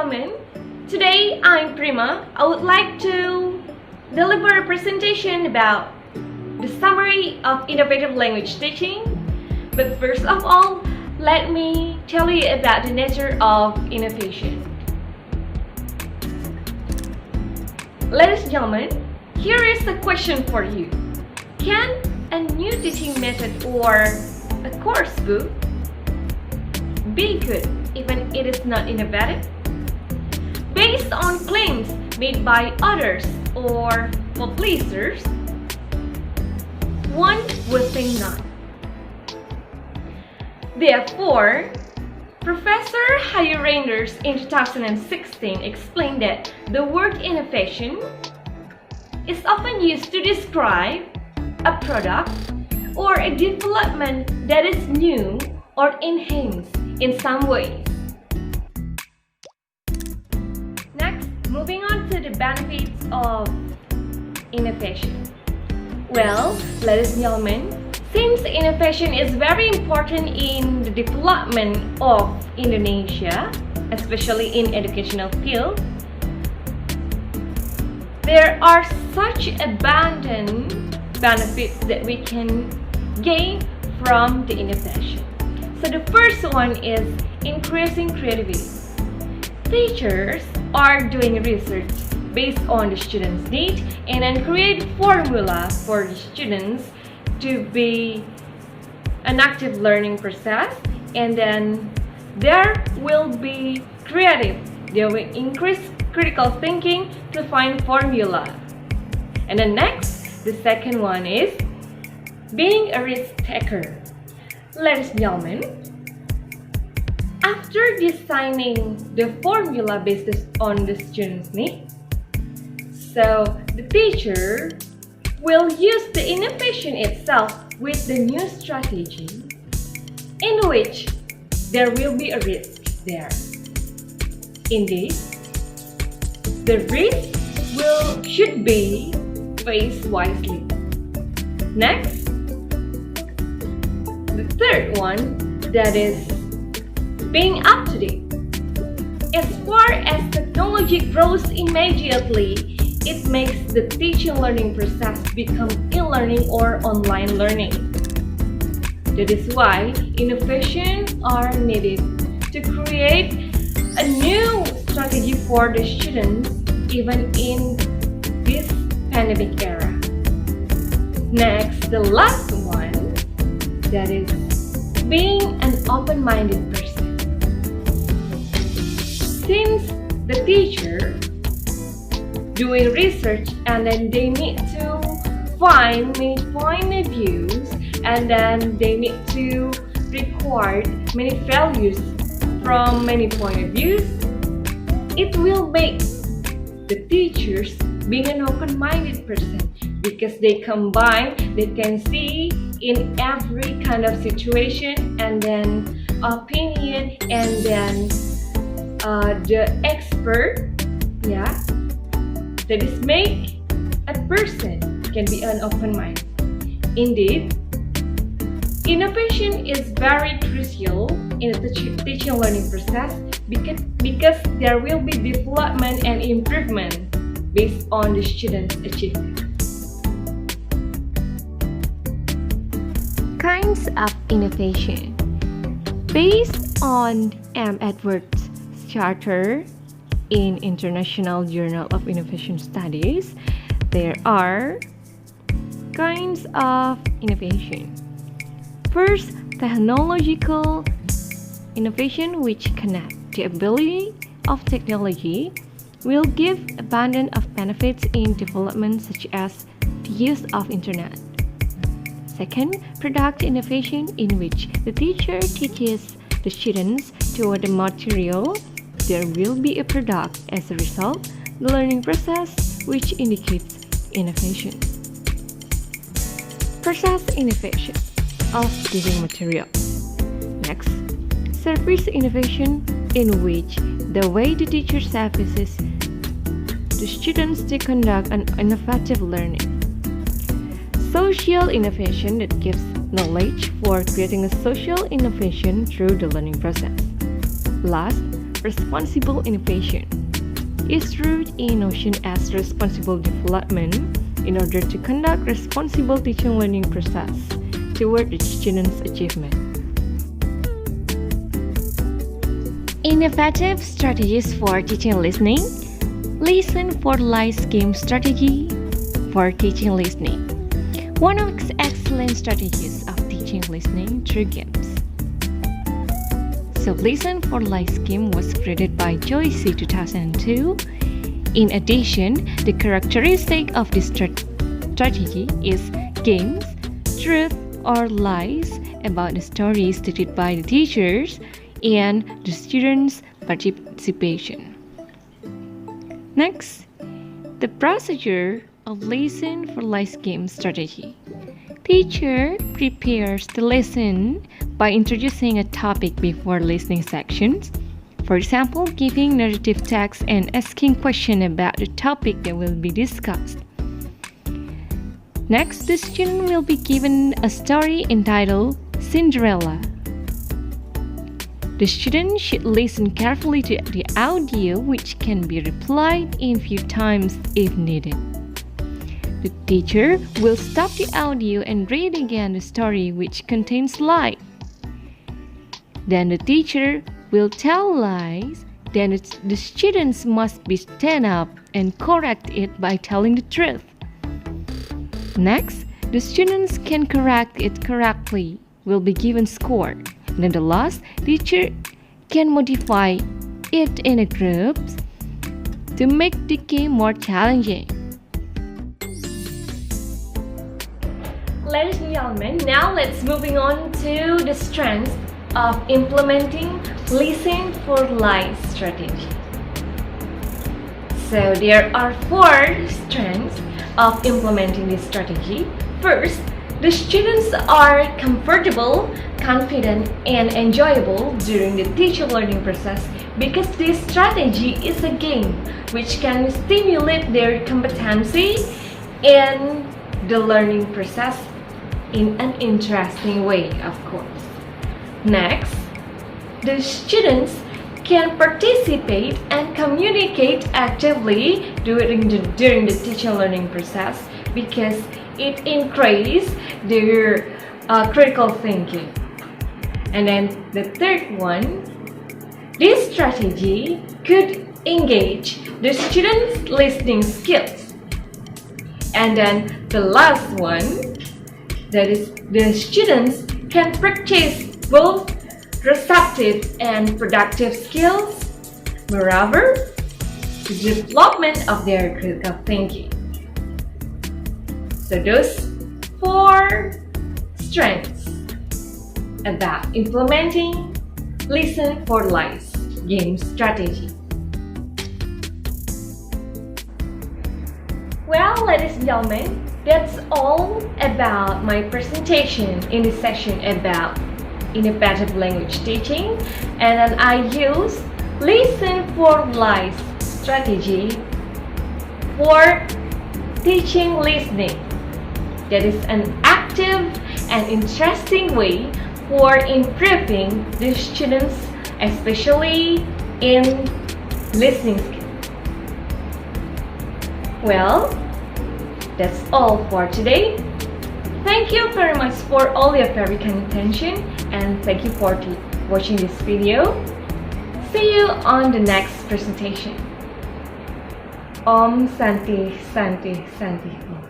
gentlemen, today I'm Prima. I would like to deliver a presentation about the summary of innovative language teaching. But first of all, let me tell you about the nature of innovation. Ladies and gentlemen, here is a question for you. Can a new teaching method or a course book be good even it is not innovative? Based on claims made by others or publishers, one would think not. Therefore, Professor Hayu Reinders in 2016 explained that the word innovation is often used to describe a product or a development that is new or enhanced in some ways. Next, moving on to the benefits of innovation. Well, ladies and gentlemen, since innovation is very important in the development of Indonesia, especially in educational field, there are such abundant benefits that we can gain from the innovation. So the first one is increasing creativity. Teachers are doing research based on the students' need and then create formula for the students to be an active learning process, and then there will be creative. They will increase critical thinking to find formula. And then next, the second one is being a risk taker. Ladies and gentlemen, after designing the formula based on the student's need, so the teacher will use the innovation itself with the new strategy in which there will be a risk there. Indeed, the risk should be faced wisely. Next, the third one, that is being up to date. As far as technology grows immediately, it makes the teaching learning process become e-learning or online learning. That is why innovations are needed to create a new strategy for the students even in this pandemic era. Next, the last one, that is being an open-minded person. Since the teacher doing research and then they need to find many point of views and then they need to record many values from many point of views, it will make the teachers being an open-minded person because they combine, they can see in every kind of situation and then opinion and then the expert, that is make a person can be an open mind. Indeed, innovation is very crucial in the teaching learning process because there will be development and improvement based on the student's achievement. Kinds of innovation. Based on M. Edwards' Charter in International Journal of Innovation Studies, there are kinds of innovation. First, technological innovation, which connect the ability of technology, will give abundance of benefits in development such as the use of internet. Second, product innovation, in which the teacher teaches the students toward the material. There will be a product as a result, the learning process, which indicates innovation. Process innovation of giving material. Next, service innovation, in which the way the teacher services the students to conduct an innovative learning. Social innovation, that gives knowledge for creating a social innovation through the learning process. Last, responsible innovation. It's rooted in notion as responsible development in order to conduct responsible teaching learning process toward the student's achievement. Innovative strategies for teaching listening. Listen for Life game strategy for teaching listening. One of the excellent strategies of teaching listening through games. So Listen for Life scheme was created by Joyce 2002. In addition, the characteristic of this strategy is games, truth or lies about the stories stated by the teachers and the students' participation. Next, the procedure of Listen for Life game strategy. Teacher prepares the lesson by introducing a topic before listening sections. For example, giving narrative text and asking questions about the topic that will be discussed. Next, the student will be given a story entitled Cinderella. The student should listen carefully to the audio, which can be replied in few times if needed. The teacher will stop the audio and read again the story which contains lies. Then the teacher will tell lies. Then the students must be stand up and correct it by telling the truth. Next, the students can correct it correctly, will be given score. And then the last, teacher can modify it in a group to make the game more challenging. Ladies and gentlemen, now let's moving on to the strengths of implementing Listen for Life strategy. So there are 4 strengths of implementing this strategy. First, the students are comfortable, confident, and enjoyable during the teacher learning process because this strategy is a game which can stimulate their competency in the learning process in an interesting way, of course. Next, the students can participate and communicate actively during the teacher learning process because it increases their critical thinking. And then the third one, this strategy could engage the students' listening skills. And then the last one, that is, the students can practice both receptive and productive skills, moreover, the development of their critical thinking. So those 4 strengths about implementing Listen for Life game strategy. Well, ladies and gentlemen, that's all about my presentation in this session about innovative language teaching, and then I use Listen for Life strategy for teaching listening. That is an active and interesting way for improving the students, especially in listening skills. Well, that's all for today. Thank you very much for all your very kind attention, and thank you for watching this video. See you on the next presentation. Om Santi Santi Santi Om.